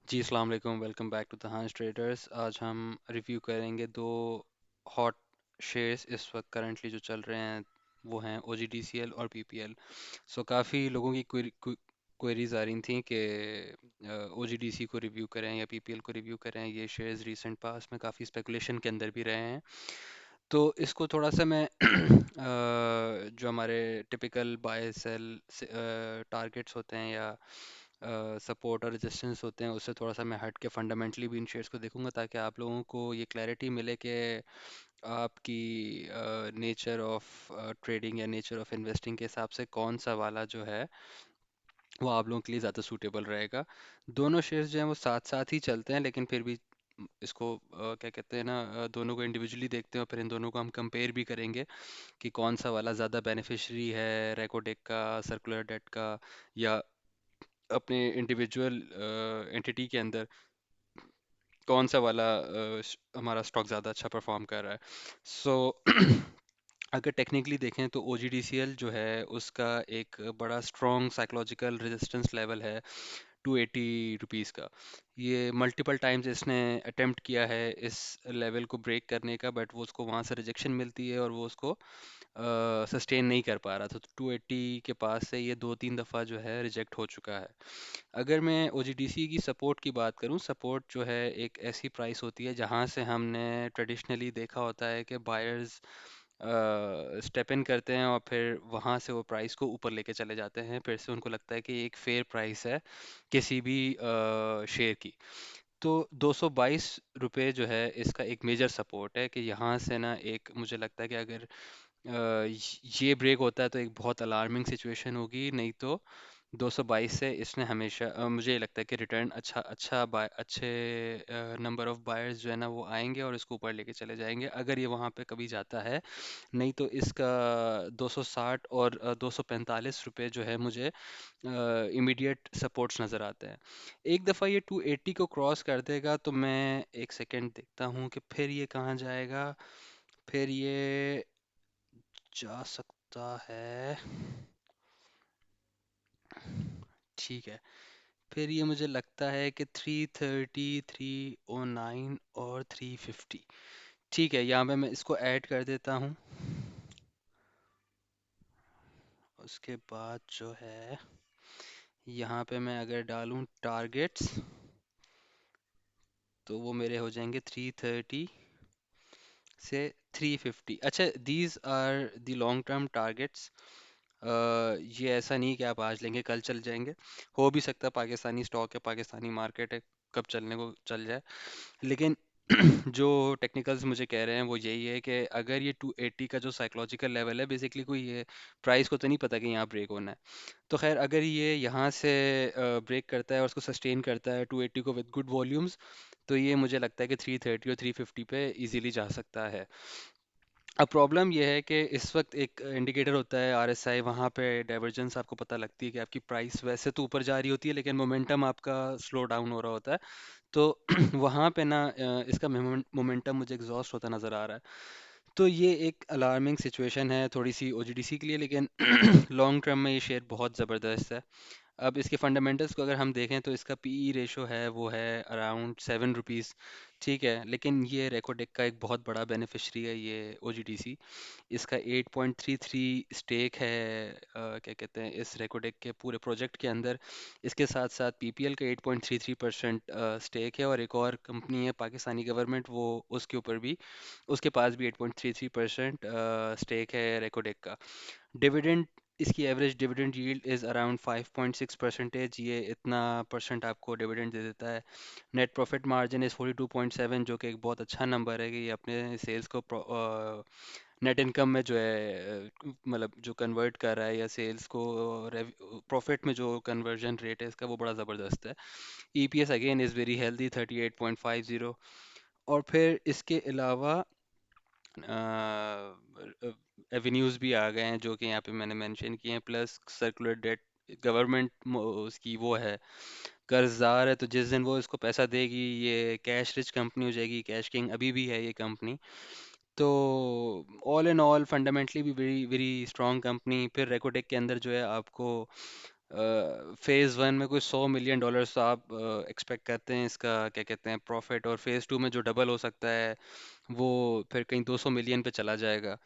जी अस्सलाम वालेकुम, welcome back to the Hans traders. आज हम रिव्यू करेंगे दो हॉट शेयर्स इस वक्त करंटली जो चल रहे हैं, वो हैं OGDCL और PPL। सो काफ़ी लोगों की क्वेरीज आ रही थी कि OGDC को रिव्यू करें या PPL को रिव्यू करें। ये शेयर्स रीसेंट पास में काफ़ी स्पेकुलेशन के अंदर भी रहे हैं। तो इसको थोड़ा सा मैं जो हमारे टिपिकल बाय सेल टारगेट्स होते हैं या सपोर्ट और रेजिस्टेंस होते हैं, उससे थोड़ा सा मैं हट के फंडामेंटली भी इन शेयर्स को देखूंगा, ताकि आप लोगों को ये क्लैरिटी मिले कि आपकी नेचर ऑफ ट्रेडिंग या नेचर ऑफ इन्वेस्टिंग के हिसाब से कौन सा वाला जो है वो आप लोगों के लिए ज़्यादा सूटेबल रहेगा। दोनों शेयर्स जो हैं वो साथ साथ ही चलते हैं, लेकिन फिर भी इसको क्या कहते हैं ना, दोनों को इंडिविजुअली देखते हैं और फिर इन दोनों को हम कंपेयर भी करेंगे कि कौन सा वाला ज़्यादा बेनिफिशियरी है रेकोडेक का, सर्कुलर डेट का, या अपने इंडिविजुअल एंटिटी के अंदर कौन सा वाला हमारा स्टॉक ज़्यादा अच्छा परफॉर्म कर रहा है। सो अगर टेक्निकली देखें तो OGDCL जो है उसका एक बड़ा स्ट्रॉन्ग साइकोलॉजिकल रेजिस्टेंस लेवल है 280 रुपीज़ का। ये मल्टीपल टाइम्स इसने अटेम्प्ट किया है इस लेवल को ब्रेक करने का, बट वो उसको वहाँ से रिजेक्शन मिलती है और वो उसको सस्टेन नहीं कर पा रहा था। तो 280 के पास से ये दो तीन दफ़ा जो है रिजेक्ट हो चुका है। अगर मैं OGDC की सपोर्ट की बात करूं, सपोर्ट जो है एक ऐसी प्राइस होती है जहां से हमने ट्रेडिशनली देखा होता है कि बायर्स स्टेप इन करते हैं और फिर वहां से वो प्राइस को ऊपर लेके चले जाते हैं। फिर से उनको लगता है कि ये एक फेयर प्राइस है किसी भी शेयर की। तो 222 रुपये जो है इसका एक मेजर सपोर्ट है कि यहाँ से ना, एक मुझे लगता है कि अगर ये ब्रेक होता है तो एक बहुत अलार्मिंग सिचुएशन होगी। नहीं तो 222 से इसने हमेशा मुझे लगता है कि रिटर्न अच्छा अच्छा बाय अच्छे नंबर ऑफ बायर्स जो है ना वो आएंगे और इसको ऊपर लेके चले जाएंगे अगर ये वहाँ पे कभी जाता है। नहीं तो इसका 260 और 245 रुपये जो है मुझे इमीडिएट सपोर्ट्स नज़र आते हैं। एक दफ़ा ये 280 को क्रॉस कर देगा तो मैं एक सेकेंड देखता हूँ कि फिर ये कहाँ जाएगा। फिर ये जा सकता है, ठीक है, फिर ये मुझे लगता है कि 330, 309 और 350। ठीक है, यहाँ पे मैं इसको ऐड कर देता हूँ। उसके बाद जो है यहाँ पे मैं अगर डालूँ टारगेट्स, तो वो मेरे हो जाएंगे 330 से 350। अच्छा, these are the long term targets. ये ऐसा नहीं कि आप आज लेंगे कल चल जाएंगे। हो भी सकता है, पाकिस्तानी स्टॉक है, पाकिस्तानी मार्केट है, कब चलने को चल जाए। लेकिन जो टेक्निकल्स मुझे कह रहे हैं वो यही है कि अगर ये 280 का जो साइकोलॉजिकल लेवल है, बेसिकली कोई ये प्राइस को तो नहीं पता कि यहाँ ब्रेक होना है। तो खैर, अगर ये यहाँ से ब्रेक करता है और उसको सस्टेन करता है 280 को विद गुड वॉल्यूम्स, तो ये मुझे लगता है कि 330 और 350 पे इजीली जा सकता है। अब प्रॉब्लम यह है कि इस वक्त एक इंडिकेटर होता है RSI, वहाँ पे डाइवर्जेंस आपको पता लगती है कि आपकी प्राइस वैसे तो ऊपर जा रही होती है लेकिन मोमेंटम आपका स्लो डाउन हो रहा होता है। तो वहाँ पे ना इसका मोमेंटम मुझे एग्जॉस्ट होता नज़र आ रहा है। तो ये एक अलार्मिंग सिचुएशन है थोड़ी सी OGDC के लिए, लेकिन लॉन्ग टर्म में ये शेयर बहुत ज़बरदस्त है। अब इसके फंडामेंटल्स को अगर हम देखें तो इसका PE रेशो है वो है अराउंड 7 रुपीज़। ठीक है, लेकिन ये रेकोडेक का एक बहुत बड़ा बेनिफिशरी है ये OGDC। इसका 8.33 स्टेक है, क्या कहते हैं, इस रेकोडेक के पूरे प्रोजेक्ट के अंदर। इसके साथ साथ PPL का 8.33% स्टेक है, और एक और कंपनी है पाकिस्तानी गवर्नमेंट, वो उसके ऊपर भी, उसके पास भी 8.33% स्टेक है रेकोडेक का। डिविडेंड, इसकी average dividend yield is around 5.6%। ये इतना परसेंट आपको डिविडेंड दे देता है। नेट प्रॉफिट मार्जिन इज़ 42.7, जो कि एक बहुत अच्छा नंबर है कि ये अपने सेल्स को नेट इनकम में जो है मतलब जो कन्वर्ट कर रहा है, या सेल्स को प्रॉफिट में जो कन्वर्जन रेट है इसका, वो बड़ा ज़बरदस्त है। EPS again is very healthy 38.50। और फिर इसके अलावा एवेन्यूज़ भी आ गए हैं जो कि यहाँ पे मैंने मेंशन किए हैं, प्लस सर्कुलर डेट। गवर्नमेंट उसकी वो है, कर्जदार है, तो जिस दिन वो इसको पैसा देगी ये कैश रिच कंपनी हो जाएगी। कैश किंग अभी भी है ये कंपनी। तो ऑल इन ऑल फंडामेंटली भी वेरी वेरी स्ट्रॉन्ग कंपनी। फिर रेकोटेक के अंदर जो है आपको फेज़ वन में कोई $100 मिलियन तो आप एक्सपेक्ट करते हैं इसका क्या कहते हैं प्रॉफिट, और फेज़ टू में जो डबल हो सकता है वो फिर कहीं 200 मिलियन पे चला जाएगा।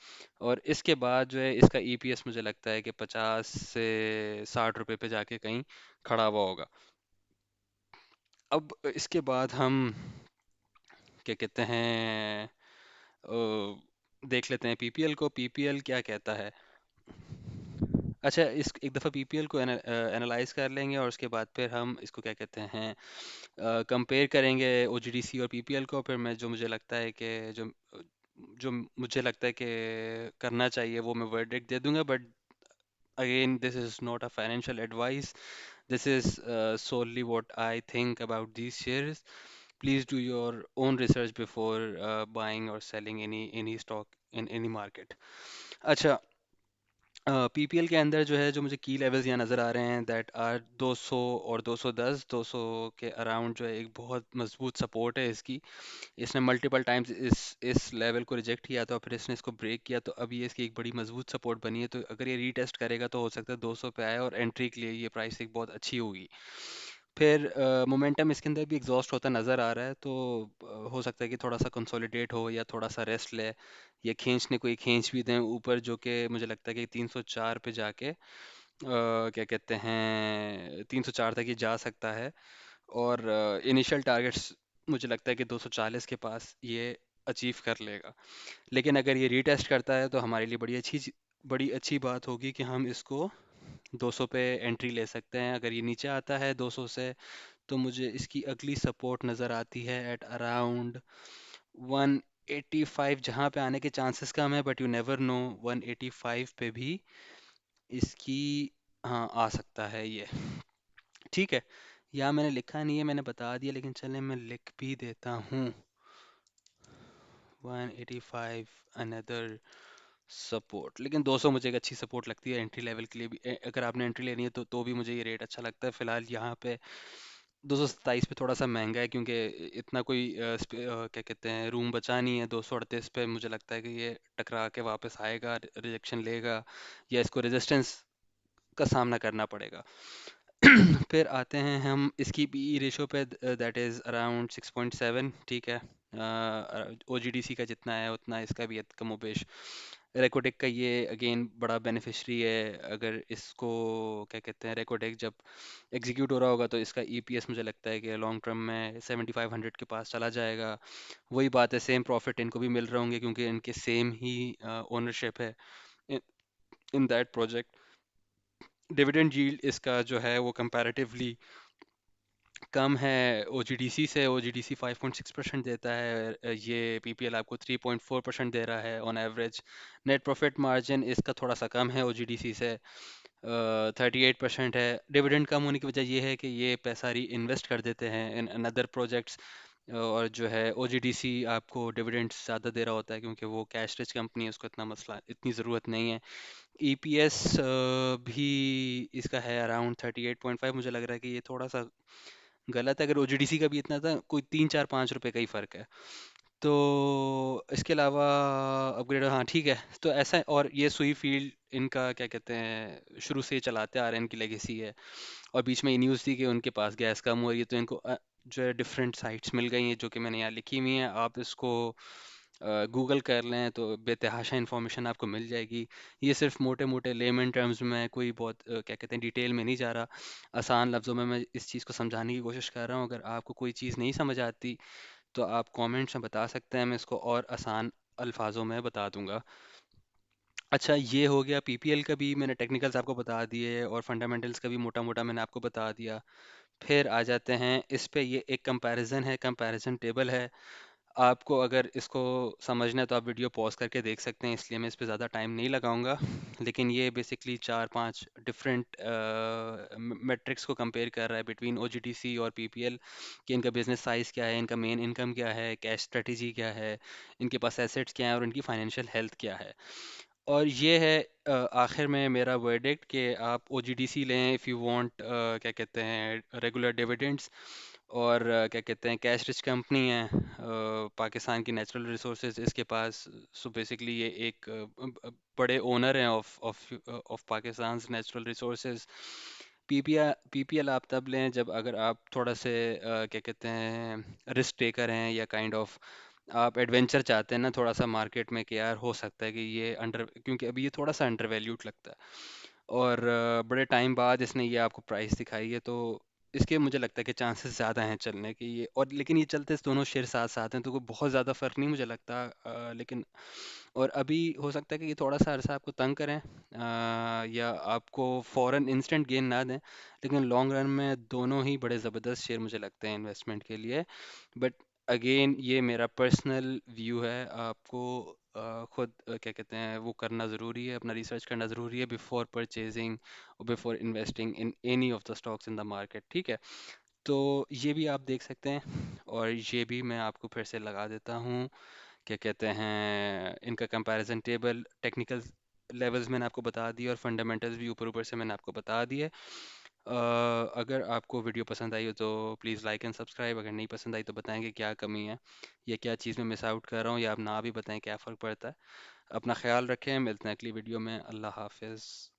और इसके बाद जो है इसका ईपीएस मुझे लगता है कि 50 से 60 रुपए पे जाके कहीं खड़ा हुआ होगा। अब इसके बाद हम क्या कहते हैं देख लेते हैं पीपीएल को, पीपीएल क्या कहता है। अच्छा, इस एक दफ़ा पीपीएल को एनालाइज कर लेंगे और उसके बाद फिर हम इसको क्या कहते हैं कंपेयर करेंगे ओजीडीसी और पीपीएल को। फिर मैं जो मुझे लगता है कि जो जो मुझे लगता है कि करना चाहिए वो मैं वर्डिक्ट दे दूंगा। But again this is not a financial advice, this is solely what I think about these shares. Please do your own research before buying or selling any stock in any market. अच्छा, PPL के अंदर जो है जो मुझे की levels यहाँ नज़र आ रहे हैं दैट आर 200 और 210, 200 के अराउंड जो है एक बहुत मजबूत सपोर्ट है इसकी। इसने मल्टीपल टाइम्स इस लेवल को रिजेक्ट किया था, फिर इसने इसको ब्रेक किया, तो अब ये इसकी एक बड़ी मजबूत सपोर्ट बनी है। तो अगर ये रीटेस्ट करेगा तो हो सकता है 200 पे आए और एंट्री के लिए ये प्राइस एक बहुत अच्छी होगी। फिर मोमेंटम इसके अंदर भी एग्जॉस्ट होता नज़र आ रहा है, तो हो सकता है कि थोड़ा सा कंसोलिडेट हो या थोड़ा सा रेस्ट ले, या खींचने कोई खींच भी दें ऊपर, जो कि मुझे लगता है कि 304 पे जाके क्या कहते हैं 304 तक ये जा सकता है। और इनिशियल टारगेट्स मुझे लगता है कि 240 के पास ये अचीव कर लेगा। लेकिन अगर ये रीटेस्ट करता है तो हमारे लिए बड़ी अच्छी बात होगी कि हम इसको 200 पे एंट्री ले सकते हैं। अगर ये नीचे आता है 200 से तो मुझे इसकी अगली सपोर्ट नज़र आती है एट अराउंड 185, जहाँ पे आने के चांसेस कम है, बट यू नेवर नो, 185 पे भी इसकी हाँ आ सकता है ये। ठीक है, या मैंने लिखा नहीं है, मैंने बता दिया, लेकिन चलें मैं लिख भी देता हूँ। 185 अनदर सपोर्ट, लेकिन 200 मुझे एक अच्छी सपोर्ट लगती है एंट्री लेवल के लिए भी। अगर आपने एंट्री लेनी है तो भी मुझे ये रेट अच्छा लगता है। फिलहाल यहाँ पे 227 पे थोड़ा सा महंगा है, क्योंकि इतना कोई क्या कहते हैं रूम बचा नहीं है। 238 पे मुझे लगता है कि ये टकरा के वापस आएगा, रिजेक्शन लेगा, या इसको रेजिस्टेंस का सामना करना पड़ेगा। फिर आते हैं हम इसकी पीई रेशो पे, दैट इज़ अराउंड 6.7। ठीक है, ओजीडीसी का जितना है उतना इसका भी है कमोबेश। रेकोटेक का ये अगेन बड़ा बेनिफिशरी है। अगर इसको क्या कहते हैं रेकोटेक जब एग्जीक्यूट हो रहा होगा तो इसका ईपीएस मुझे लगता है कि लॉन्ग टर्म में 7500 के पास चला जाएगा। वही बात है, सेम प्रॉफिट इनको भी मिल रहे होंगे क्योंकि इनके सेम ही ओनरशिप है in that project. Dividend yield इसका जो है वो कंपैरेटिवली कम है ओजीडीसी से। ओजीडीसी 5.6% देता है, ये पीपीएल आपको 3.4% दे रहा है on average. Net profit margin इसका थोड़ा सा कम है ओजीडीसी से, 38% है। डिविडेंड कम होने की वजह ये है कि ये पैसा री इन्वेस्ट कर देते हैं इन अनदर प्रोजेक्ट्स। और जो है ओजीडीसी आपको डिविडेंड ज़्यादा दे रहा होता है क्योंकि वो कैश रिच कंपनी है, उसको इतनी ज़रूरत नहीं है। ईपीएस भी इसका है अराउंड 38.5। मुझे लग रहा है कि ये थोड़ा सा गलत है, अगर ओजीडीसी का भी इतना था, कोई 3 4 5 रुपए का ही फ़र्क है। तो इसके अलावा अपग्रेड, हाँ ठीक है। तो ऐसा है, और ये सुई फील्ड इनका क्या कहते हैं शुरू से ही चलाते आ रहे हैं, इनकी लेगेसी है। और बीच में ये न्यूज़ थी कि उनके पास गैस कम हो रही है, तो इनको जो है डिफरेंट साइट्स मिल गई हैं जो कि मैंने यहाँ लिखी हुई हैं। आप इसको गूगल कर लें तो बेतहाशा इन्फॉर्मेशन आपको मिल जाएगी। ये सिर्फ मोटे मोटे लेमन टर्म्स में, कोई बहुत क्या कहते हैं डिटेल में नहीं जा रहा, आसान लफ्ज़ों में मैं इस चीज़ को समझाने की कोशिश कर रहा हूँ। अगर आपको कोई चीज़ नहीं समझ आती तो आप कमेंट्स में बता सकते हैं, मैं इसको और आसान अल्फाजों में बता दूंगा। अच्छा, ये हो गया पीपीएल का भी, मैंने टेक्निकल्स आपको बता दिए और फंडामेंटल्स का भी मोटा मोटा मैंने आपको बता दिया। फिर आ जाते हैं इस पे, ये एक कंपैरिजन है, कंपैरिजन टेबल है। आपको अगर इसको समझना है तो आप वीडियो पॉज करके देख सकते हैं, इसलिए मैं इस पे ज़्यादा टाइम नहीं लगाऊंगा। लेकिन ये बेसिकली 4 5 डिफरेंट मेट्रिक्स को कंपेयर कर रहा है बिटवीन ओजीडीसी और पीपीएल, कि इनका बिजनेस साइज़ क्या है, इनका मेन इनकम क्या है, कैश स्ट्रेटजी क्या है, इनके पास एसेट्स क्या हैं और इनकी फाइनेंशियल हेल्थ क्या है। और ये है आखिर में मेरा वर्डिक्ट कि आप ओजीडीसी लें इफ़ यू वांट क्या कहते हैं रेगुलर डिविडेंड्स, और क्या कहते हैं कैश रिच कंपनी है, पाकिस्तान की नेचुरल रिसोर्सेज इसके पास। सो बेसिकली ये एक बड़े ओनर हैं of of of Pakistan natural resources. PPL आप तब लें जब अगर आप थोड़ा से क्या कहते हैं रिस्क टेकर हैं, या काइंड ऑफ आप एडवेंचर चाहते हैं ना थोड़ा सा मार्केट में, कि यार हो सकता है कि ये अंडर, क्योंकि अभी ये थोड़ा सा अंडर वैल्यूड लगता है, और बड़े टाइम बाद इसने ये आपको प्राइस दिखाई है, तो इसके मुझे लगता है कि चांसेस ज़्यादा हैं चलने के ये, और लेकिन ये चलते दोनों शेयर साथ साथ हैं तो कोई बहुत ज़्यादा फ़र्क नहीं मुझे लगता, लेकिन और अभी हो सकता है कि ये थोड़ा सा अरसा आपको तंग करें, या आपको फ़ौरन इंस्टेंट गेन ना दें, लेकिन लॉन्ग रन में दोनों ही बड़े ज़बरदस्त शेयर मुझे लगते हैं इन्वेस्टमेंट के लिए। बट अगेन ये मेरा पर्सनल व्यू है, आपको खुद क्या कहते हैं वो करना ज़रूरी है, अपना रिसर्च करना ज़रूरी है बिफोर परचेजिंग और before investing in any of the stocks in the market, ठीक है। तो ये भी आप देख सकते हैं, और ये भी मैं आपको फिर से लगा देता हूँ, क्या कहते हैं इनका कंपैरिजन टेबल, टेक्निकल लेवल्स मैंने आपको बता दिए, और फंडामेंटल्स भी ऊपर ऊपर से मैंने आपको बता दिए। अगर आपको वीडियो पसंद आई हो तो प्लीज़ लाइक एंड सब्सक्राइब, अगर नहीं पसंद आई तो बताएंगे क्या कमी है, या क्या चीज़ में मिस आउट कर रहा हूँ, या आप ना भी बताएं क्या फ़र्क पड़ता है। अपना ख्याल रखें, मिलते हैं अगली वीडियो में। अल्लाह हाफिज़।